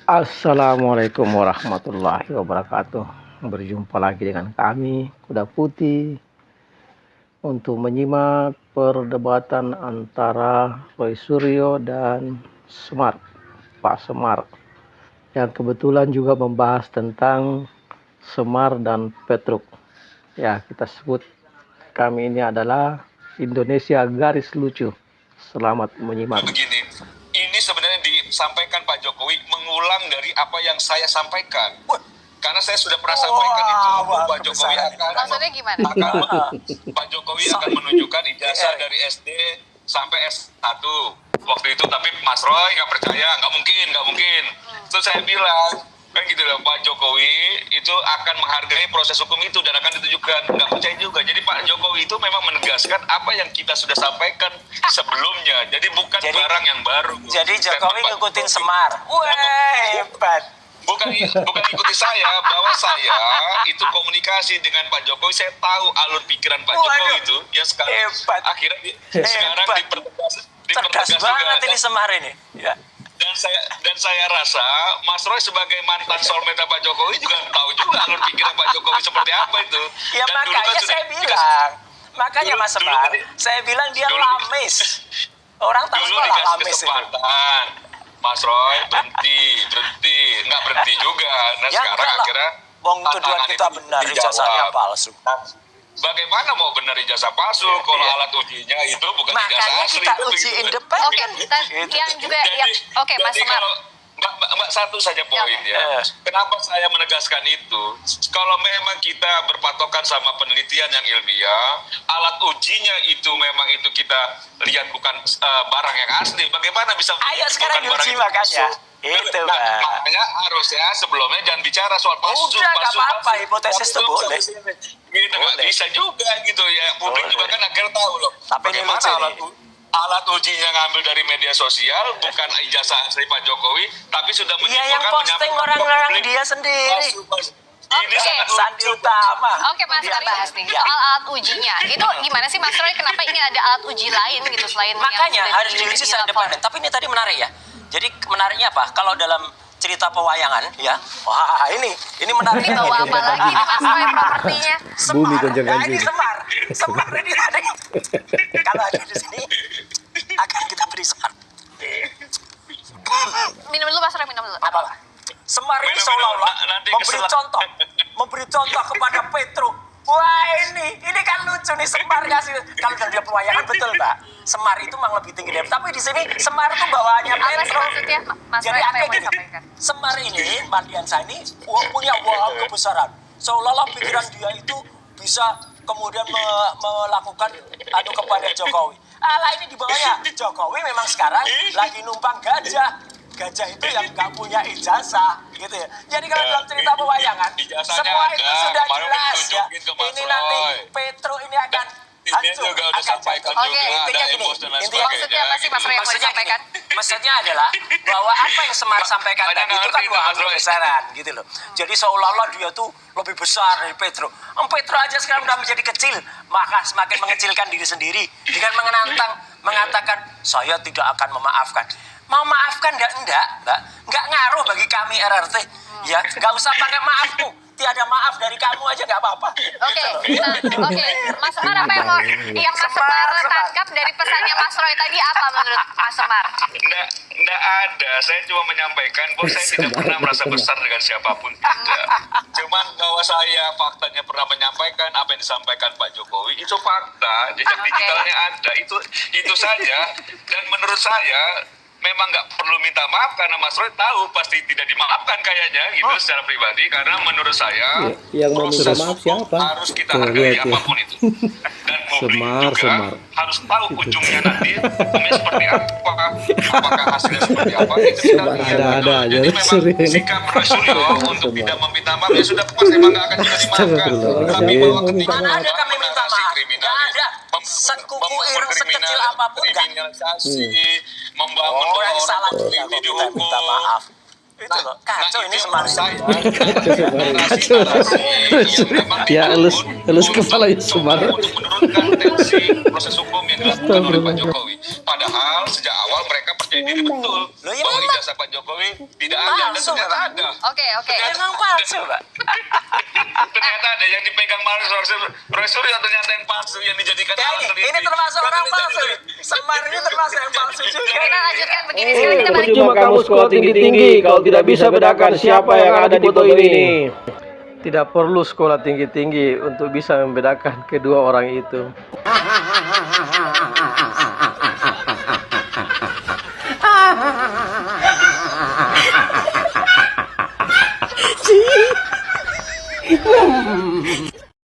Assalamualaikum warahmatullahi wabarakatuh. Berjumpa lagi dengan kami, Kuda Putih, untuk menyimak perdebatan antara Roy Suryo dan Pak Semar, yang kebetulan juga membahas tentang Semar dan Petruk. Ya, kita sebut kami ini adalah Indonesia Garis Lucu. Selamat menyimak. Begini, ini sebenarnya disampaikan Pak Jokowi mengulang dari apa yang saya sampaikan. Karena saya sudah pernah sampaikan itu, Pak Jokowi maksudnya gimana? Pak Jokowi akan menunjukkan ijazah dari SD sampai S1 waktu itu, tapi Mas Roy nggak percaya, nggak mungkin. Terus saya bilang, kan gitu loh, Pak Jokowi itu akan menghargai proses hukum itu dan akan ditunjukkan, nggak percaya juga. Jadi Pak Jokowi itu memang menegaskan apa yang kita sudah sampaikan sebelumnya, jadi bukan barang yang baru. Jadi Jokowi ngikutin Semar. Wah, hebat. Bukan ikuti saya, bahwa saya itu komunikasi dengan Pak Jokowi, saya tahu alur pikiran Pak Jokowi itu yang sekarang akhirnya sekarang dipertegas banget juga. Ini Semar ini. Ya. Dan saya rasa Mas Roy sebagai mantan soulmate Pak Jokowi juga tahu juga alur pikiran Pak Jokowi seperti apa itu. Ya dan makanya saya bilang, Mas Semar, saya bilang dia lamis. Orang tahu lah lamis itu. Mas Roy berhenti, nggak berhenti juga. Nah ya, sekarang akhirnya tuduhan kita benar, ijazahnya palsu. Bagaimana mau benar ijazah palsu kalau alat ujinya itu bukan ijazah asli? Makanya kita uji independen. Oke, yang juga oke, Mas Semar. Mbak, satu saja poin ya. Kenapa saya menegaskan itu? Kalau memang kita berpatokan sama penelitian yang ilmiah, alat ujinya itu memang itu kita lihat bukan barang yang asli. Bagaimana bisa? Ayo sekarang diuji makanya. Itu makanya harusnya sebelumnya jangan bicara soal palsu. Udah nggak apa-apa, hipotesis itu boleh. Gitu nggak bisa juga gitu ya. Publik juga kan akhirnya tahu loh. Tapi bagaimana alat ujinya ngambil dari media sosial, bukan ijazah asli Pak Jokowi, tapi sudah menyimpulkan. Iya, yang posting orang-orang dia sendiri. Ini Sandi Utama. Oke, Mas, kita bahas nih soal alat ujinya. Itu gimana sih, Mas Roy? Kenapa ini ada alat uji lain gitu selain makanya harus diuji independen. Tapi ini tadi menarik ya. Jadi menariknya apa? Kalau dalam cerita pewayangan ya, wah ini menarik. Ini bawa apa lagi nih Mas Roy propertinya? Bumi gonjang-ganjing. Ini Semar ini ada. Kalau ada di sini akan kita beri Semar. Minum dulu Mas Roy, minum dulu. Apalah? Semar ini seolah-olah memberi contoh kepada Petruk. Wah ini kan lucu nih, Semar kasih. Kalau dia pewayangan betul Mbak, Semar itu memang lebih tinggi dari. Tapi di sini Semar itu bawaannya Petruk. Jadi aneh gini, Semar ini Mardiansyah ini punya waham kebesaran. Seolah-olah pikiran dia itu bisa kemudian melakukan kepada Jokowi. Alah, ini di bawahnya Jokowi memang sekarang lagi numpang gajah. Gajah itu yang nggak punya ijazah, gitu ya. Jadi kalau dalam cerita pewayangan, semua itu sudah jelas ya. Ini nanti Petro ini akan hancur. Juga udah sampaikan juga. Intinya gini, maksudnya apa sih Mas Roy yang mau disampaikan? Maksudnya adalah bahwa apa yang Semar sampaikan tadi itu kan waham kebesaran, gitu loh. Jadi seolah-olah dia tuh lebih besar dari Petro. Petro aja sekarang udah menjadi kecil, maka semakin mengecilkan diri sendiri dengan mengatakan saya tidak akan memaafkan. Mau maafkan enggak, Mbak? Enggak ngaruh bagi kami RRT. Ya, enggak usah pakai maafmu. Tiada maaf dari kamu aja enggak apa-apa. Oke. Mas Semar, apa yang Mas Semar tangkap dari pesannya Mas Roy tadi apa menurut Mas Semar? Enggak ada. Saya cuma menyampaikan bahwa saya tidak pernah merasa besar dengan siapapun. Tidak. Cuman bahwa saya faktanya pernah menyampaikan apa yang disampaikan Pak Jokowi, itu fakta. Jejak digitalnya ada. Itu saja. Dan menurut saya memang nggak perlu minta maaf karena Mas Roy tahu pasti tidak dimaafkan kayaknya gitu secara pribadi, karena menurut saya yang mau minta maaf siapa? Harus kita hargai apapun itu, dan publik juga harus tahu ujungnya nanti ujungnya seperti apa, apakah hasilnya seperti apa, itu kita lihat. Jadi memang sikap Roy Suryo untuk tidak meminta maaf ya sudah pasti memang nggak akan juga dimaafkan. Tapi bahwa ketika ada kami minta maaf, nggak ada. Sekuku ireng sekecil apapun kriminalisasi, membangun orang salah di hukum. Minta maaf. Itu loh, kacau ini Semar. Ya, elus kepala ya Semar. Untuk menurunkan tensi proses hukum yang dilakukan oleh Pak Jokowi. Padahal sejak awal mereka percaya ini betul Loh, ya bahwa memang. ijazah Pak Jokowi tidak ada dan Palsu, ternyata Pak. ada. Oke. Emang palsu, Pak. Ternyata ada yang dipegang Roy Suryo ternyata yang palsu yang dijadikan Ya, alat ini termasuk orang palsu nih. Semar ini termasuk yang palsu juga. Kita lanjutkan begini. Sekarang kita balik. Cuma kamu sekolah tinggi-tinggi kalau tidak bisa bedakan siapa yang ada di foto ini. Tidak perlu sekolah tinggi-tinggi untuk bisa membedakan kedua orang itu.